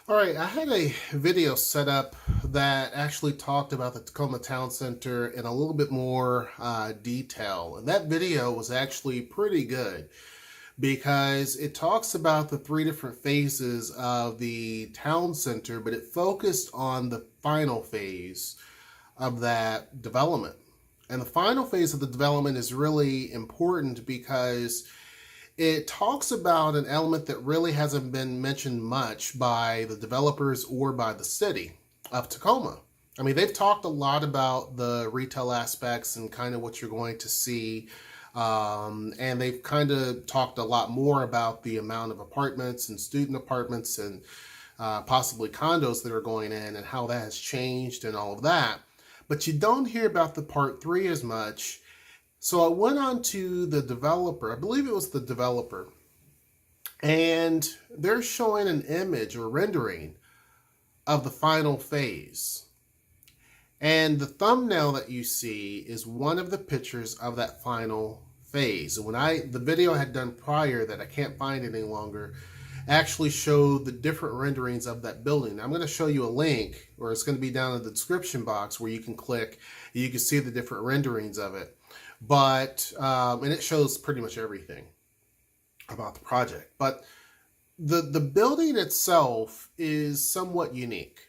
All right, I had a video set up that actually talked about the Tacoma Town Center in a little bit more detail. And that video was actually pretty good because it talks about the three different phases of the town center, but it focused on the final phase of that development. And the final phase of the development is really important because it talks about an element that really hasn't been mentioned much by the developers or by the city of Tacoma. I mean, they've talked a lot about the retail aspects and kind of what you're going to see. And they've kind of talked a lot more about the amount of apartments and student apartments and possibly condos that are going in and how that has changed and all of that. But you don't hear about the part three as much. So I went on to the developer, I believe it was the developer, and they're showing an image or rendering of the final phase. And the thumbnail that you see is one of the pictures of that final phase. And the video I had done prior that I can't find any longer actually showed the different renderings of that building. I'm going to show you a link, or it's going to be down in the description box where you can click and you can see the different renderings of it. But and it shows pretty much everything about the project. But the building itself is somewhat unique.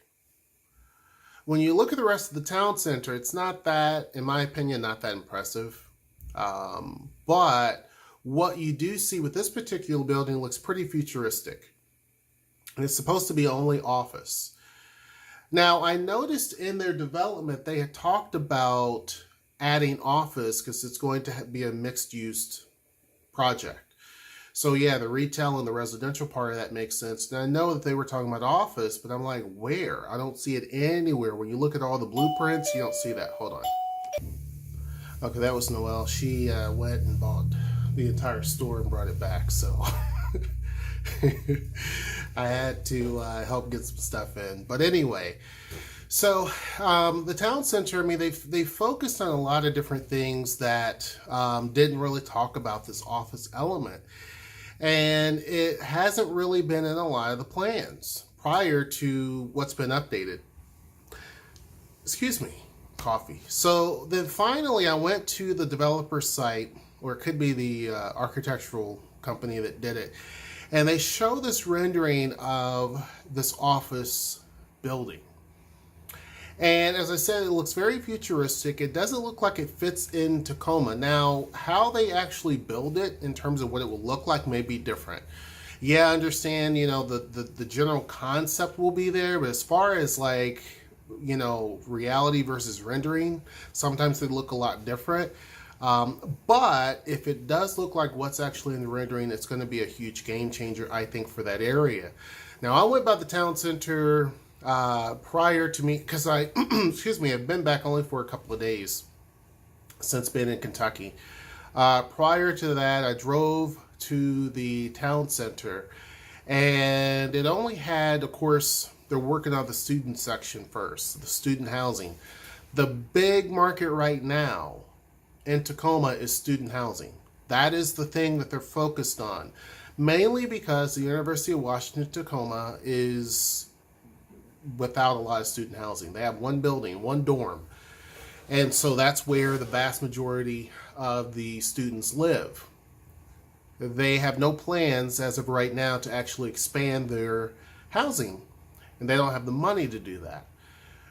When you look at the rest of the town center, it's not that, in my opinion, not that impressive. But what you do see with this particular building looks pretty futuristic. And it's supposed to be only office. Now, I noticed in their development, they had talked about adding office because it's going to be a mixed-use project. So yeah, the retail and the residential part of that makes sense. And I know that they were talking about office, but I'm like, where? I don't see it anywhere. When you look at all the blueprints, you don't see that. Hold on. Okay, that was Noelle. She went and bought the entire store and brought it back. So I had to help get some stuff in. But anyway, so the town center, I mean, they focused on a lot of different things that didn't really talk about this office element. And it hasn't really been in a lot of the plans prior to what's been updated. Excuse me, coffee. So then finally I went to the developer site, or it could be the architectural company that did it. And they show this rendering of this office building. And as I said, it looks very futuristic. It doesn't look like it fits in Tacoma. Now, how they actually build it in terms of what it will look like may be different. Yeah, I understand, the general concept will be there, but as far as like, reality versus rendering, sometimes they look a lot different. But if it does look like what's actually in the rendering, it's going to be a huge game changer, I think, for that area. Now, I went by the town center prior to me, because excuse me, I've been back only for a couple of days since being in Kentucky. Prior to that, I drove to the town center, and it only had, of course, they're working on the student section first, the student housing. The big market right now in Tacoma is student housing. That is the thing that they're focused on, mainly because the University of Washington Tacoma is without a lot of student housing. They have one building, one dorm. And so that's where the vast majority of the students live. They have no plans as of right now to actually expand their housing, and they don't have the money to do that.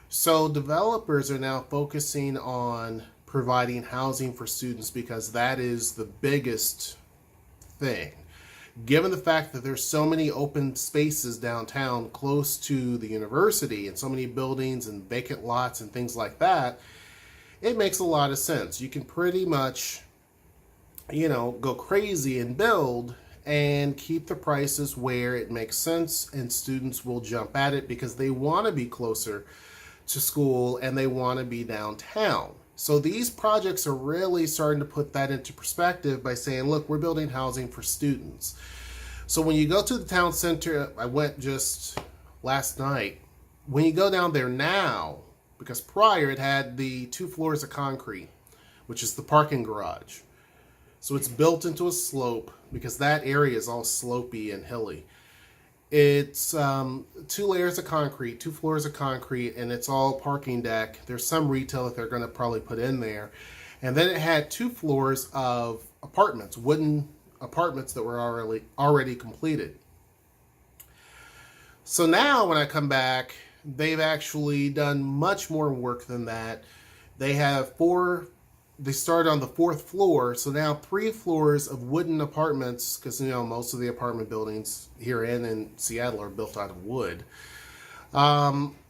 So developers are now focusing on providing housing for students because that is the biggest thing. Given the fact that there's so many open spaces downtown close to the university and so many buildings and vacant lots and things like that, it makes a lot of sense. You can pretty much, go crazy and build and keep the prices where it makes sense, and students will jump at it because they want to be closer to school and they want to be downtown. So these projects are really starting to put that into perspective by saying, look, we're building housing for students. So when you go to the town center, I went just last night. When you go down there now, because prior it had the 2 floors of concrete, which is the parking garage. So it's built into a slope because that area is all slopey and hilly. It's 2 layers of concrete, 2 floors of concrete, and it's all parking deck. There's some retail that they're going to probably put in there. And then it had 2 floors of apartments, wooden apartments that were already completed. So now when I come back, they've actually done much more work than that. They started on the 4th floor, so now 3 floors of wooden apartments, because most of the apartment buildings here in Seattle are built out of wood.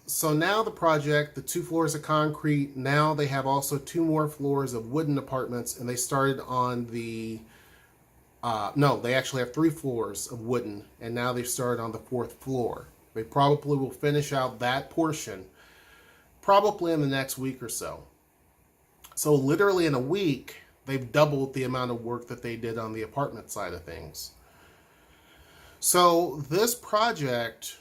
So now the project, the 2 floors of concrete, now they have also 2 more floors of wooden apartments, and they started on the no, they actually have 3 floors of wooden, and now they've started on the 4th floor. They probably will finish out that portion probably in the next week or so. So literally in a week, they've doubled the amount of work that they did on the apartment side of things. So this project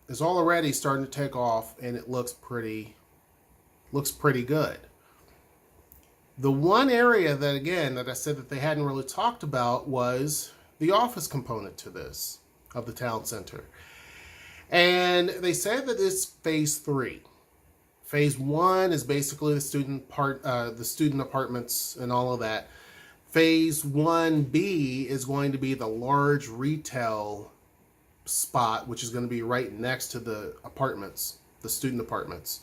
is already starting to take off, and it looks pretty good. The one area that I said that they hadn't really talked about was the office component to this, of the town center. And they said that it's phase 3. Phase 1 is basically the student apartments and all of that. Phase 1B is going to be the large retail spot, which is going to be right next to the apartments, the student apartments.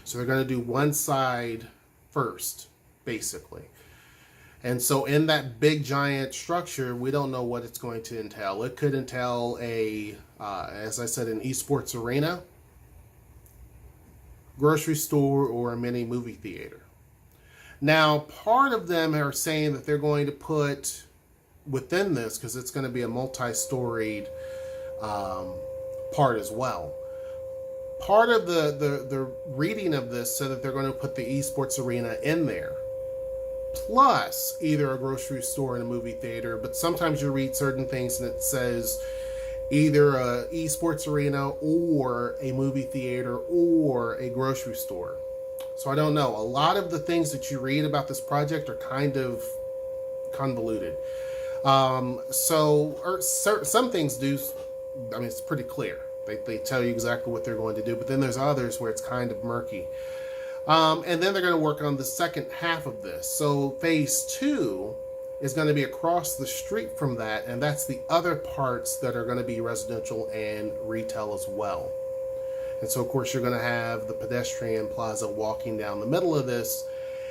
So they're going to do one side first, basically. And so in that big giant structure, we don't know what it's going to entail. It could entail as I said, an esports arena, grocery store, or a mini movie theater. Now, part of them are saying that they're going to put within this, because it's going to be a multi-storied part as well. Part of the reading of this said that they're going to put the esports arena in there, plus either a grocery store and a movie theater. But sometimes you read certain things and it says either a esports arena or a movie theater or a grocery store. So I don't know. A lot of the things that you read about this project are kind of convoluted. Some things do, it's pretty clear. They tell you exactly what they're going to do, but then there's others where it's kind of murky. And then they're going to work on the second half of this. So phase 2 is going to be across the street from that, and that's the other parts that are going to be residential and retail as well. And so, of course, you're going to have the pedestrian plaza walking down the middle of this,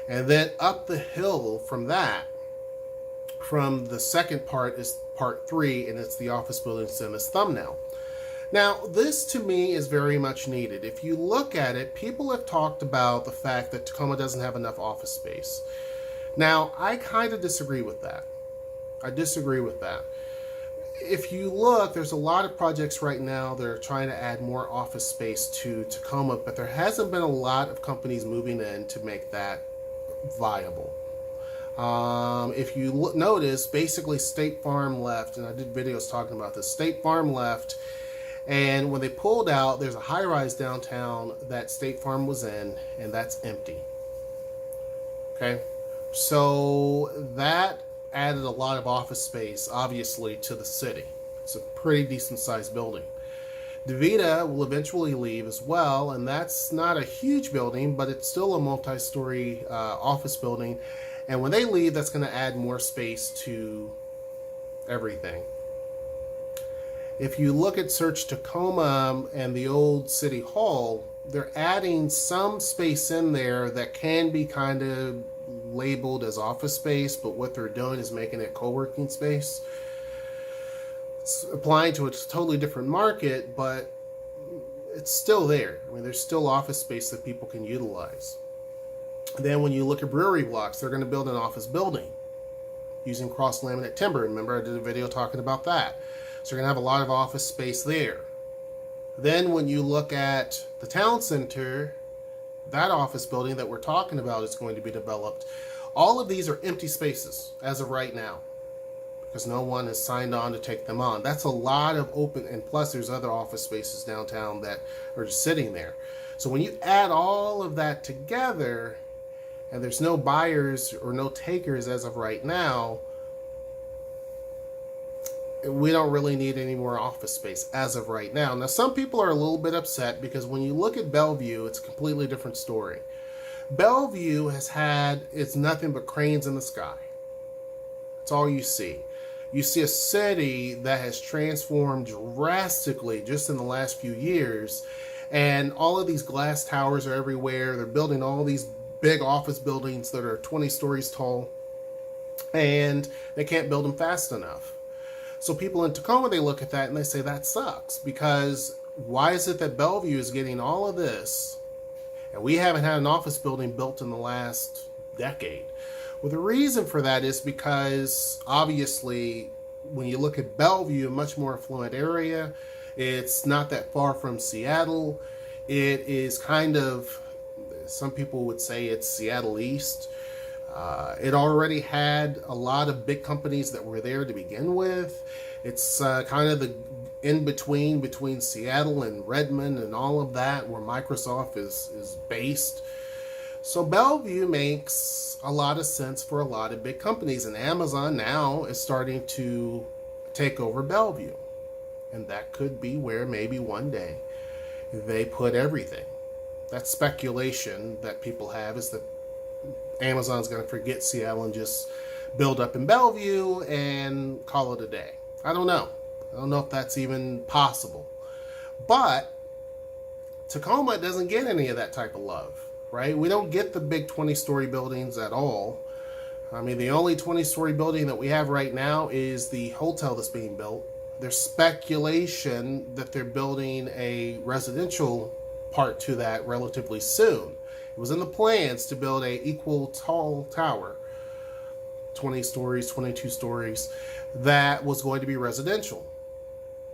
and then up the hill from that, from the second part, is part 3, and it's the office buildings in this thumbnail. Now, this to me is very much needed. If you look at it, people have talked about the fact that Tacoma doesn't have enough office space. Now, I kind of disagree with that. If you look, there's a lot of projects right now that are trying to add more office space to Tacoma, but there hasn't been a lot of companies moving in to make that viable. If you notice, basically State Farm left, and I did videos talking about this. State Farm left, and when they pulled out, there's a high-rise downtown that State Farm was in, and that's empty. Okay? So that added a lot of office space, obviously, to the city. It's a pretty decent-sized building. DeVita will eventually leave as well, and that's not a huge building, but it's still a multi-story office building. And when they leave, that's going to add more space to everything. If you look at Search Tacoma and the old City Hall, they're adding some space in there that can be kind of labeled as office space, but what they're doing is making it co-working space. It's applying to a totally different market, but it's still there. There's still office space that people can utilize. Then when you look at brewery blocks, they're going to build an office building using cross-laminate timber. Remember, I did a video talking about that. So you're going to have a lot of office space there. Then when you look at the town center, that office building that we're talking about is going to be developed. All of these are empty spaces as of right now, because no one has signed on to take them on. That's a lot of open, and plus there's other office spaces downtown that are just sitting there. So when you add all of that together, and there's no buyers or no takers as of right now, we don't really need any more office space as of right now. Now, some people are a little bit upset because when you look at Bellevue, it's a completely different story. Bellevue it's nothing but cranes in the sky. That's all you see. You see a city that has transformed drastically just in the last few years, and all of these glass towers are everywhere. They're building all these big office buildings that are 20 stories tall, and they can't build them fast enough. So people in Tacoma, they look at that and they say that sucks, because why is it that Bellevue is getting all of this and we haven't had an office building built in the last decade? Well, the reason for that is because obviously when you look at Bellevue, a much more affluent area, it's not that far from Seattle. It is kind of, some people would say it's Seattle East. It already had a lot of big companies that were there to begin with. It's kind of the between Seattle and Redmond and all of that, where Microsoft is based. So Bellevue makes a lot of sense for a lot of big companies, and Amazon now is starting to take over Bellevue. And that could be where maybe one day they put everything. That speculation that people have is that Amazon's going to forget Seattle and just build up in Bellevue and call it a day. I don't know. I don't know if that's even possible. But Tacoma doesn't get any of that type of love, right? We don't get the big 20-story buildings at all. I mean, the only 20-story building that we have right now is the hotel that's being built. There's speculation that they're building a residential part to that relatively soon. It was in the plans to build a equal tall tower, 20 stories, 22 stories, that was going to be residential,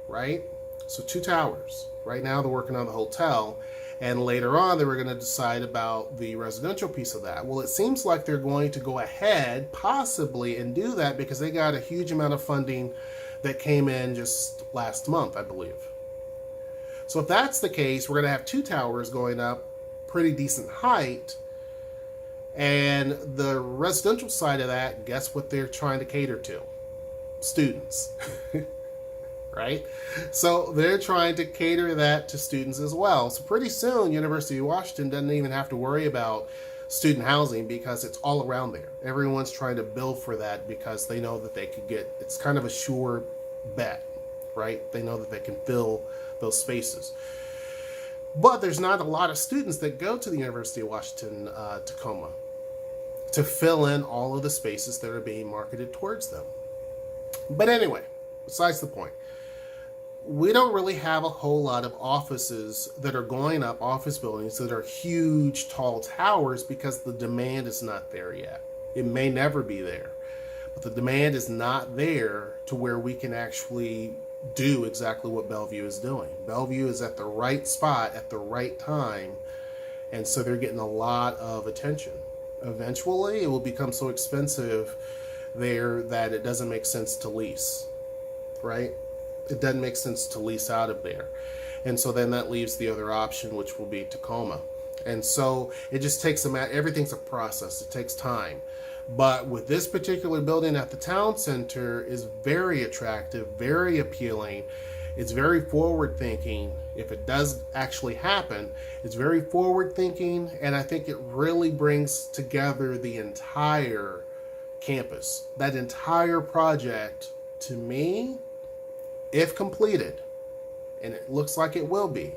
right? So 2 towers. Right now they're working on the hotel, and later on they were going to decide about the residential piece of that. Well, it seems like they're going to go ahead possibly and do that because they got a huge amount of funding that came in just last month, I believe. So if that's the case, we're going to have 2 towers going up, pretty decent height, and the residential side of that, guess what they're trying to cater to? Students. Right? So they're trying to cater that to students as well. So pretty soon, University of Washington doesn't even have to worry about student housing because it's all around there. Everyone's trying to build for that because they know that they could get, it's kind of a sure bet, right? They know that they can fill those spaces. But there's not a lot of students that go to the University of Washington Tacoma to fill in all of the spaces that are being marketed towards them. But anyway, besides the point, we don't really have a whole lot of offices that are going up, office buildings that are huge, tall towers, because the demand is not there yet. It may never be there, but the demand is not there to where we can actually do exactly what Bellevue is doing. Bellevue is at the right spot at the right time, and so they're getting a lot of attention. Eventually, it will become so expensive there that it doesn't make sense to lease, right? It doesn't make sense to lease out of there. And so then that leaves the other option, which will be Tacoma. And so it just takes everything's a process. It takes time. But with this particular building at the town center is very attractive, very appealing. It's very forward thinking. If it does actually happen, it's very forward thinking. And I think it really brings together the entire campus. That entire project, to me, if completed, and it looks like it will be,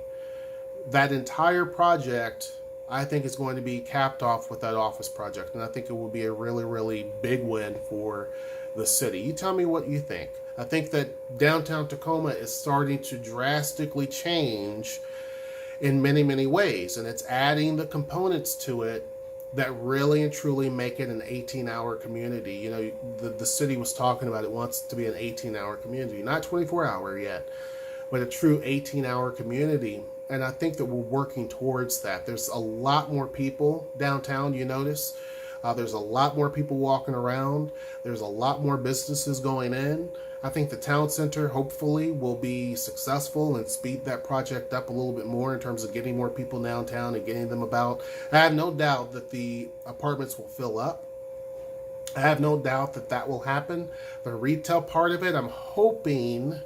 that entire project, I think, is going to be capped off with that office project. And I think it will be a really, really big win for the city. You tell me what you think. I think that downtown Tacoma is starting to drastically change in many, many ways. And it's adding the components to it that really and truly make it an 18-hour community. You know, the city was talking about it wants to be an 18-hour community, not 24-hour yet, but a true 18-hour community. And I think that we're working towards that. There's a lot more people downtown, you notice. There's a lot more people walking around. There's a lot more businesses going in. I think the town center hopefully will be successful and speed that project up a little bit more in terms of getting more people downtown and getting them about. I have no doubt that the apartments will fill up. I have no doubt that that will happen. The retail part of it, I'm hoping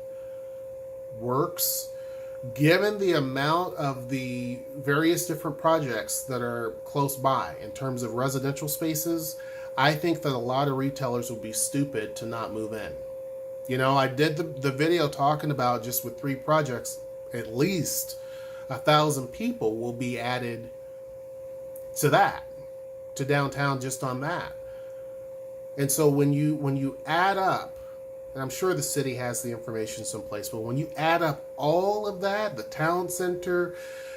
works. Given the amount of the various different projects that are close by in terms of residential spaces, I think that a lot of retailers would be stupid to not move in. You know, I did the video talking about just with 3 projects, at least 1,000 people will be added to that, to downtown just on that. And so when you add up, and I'm sure the city has the information someplace, but when you add up all of that, the town center,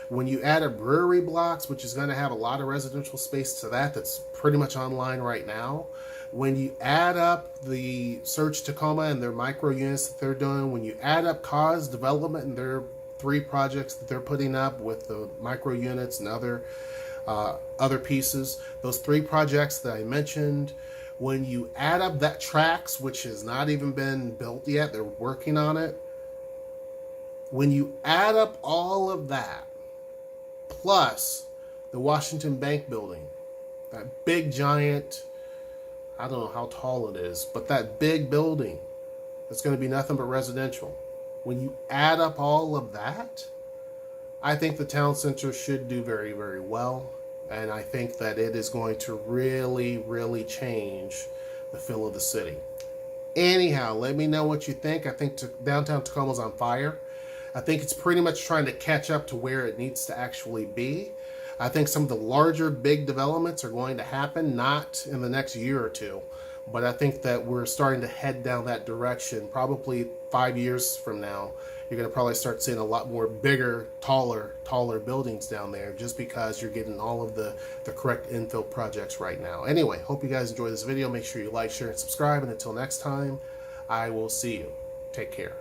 when you add up brewery blocks, which is going to have a lot of residential space to that, that's pretty much online right now. When you add up the Search Tacoma and their micro units that they're doing, when you add up Cause Development and their 3 projects that they're putting up with the micro units and other pieces, those 3 projects that I mentioned, when you add up that Tracks, which has not even been built yet, they're working on it. When you add up all of that, plus the Washington Bank building, that big giant, I don't know how tall it is, but that big building that's going to be nothing but residential. When you add up all of that, I think the town center should do very, very well. And I think that it is going to really, really change the feel of the city. Anyhow, let me know what you think. I think downtown Tacoma's on fire. I think it's pretty much trying to catch up to where it needs to actually be. I think some of the larger, big developments are going to happen, not in the next year or 2. But I think that we're starting to head down that direction. Probably 5 years from now, you're going to probably start seeing a lot more bigger, taller buildings down there, just because you're getting all of the correct infill projects right now. Anyway, hope you guys enjoy this video. Make sure you like, share, and subscribe. And until next time, I will see you. Take care.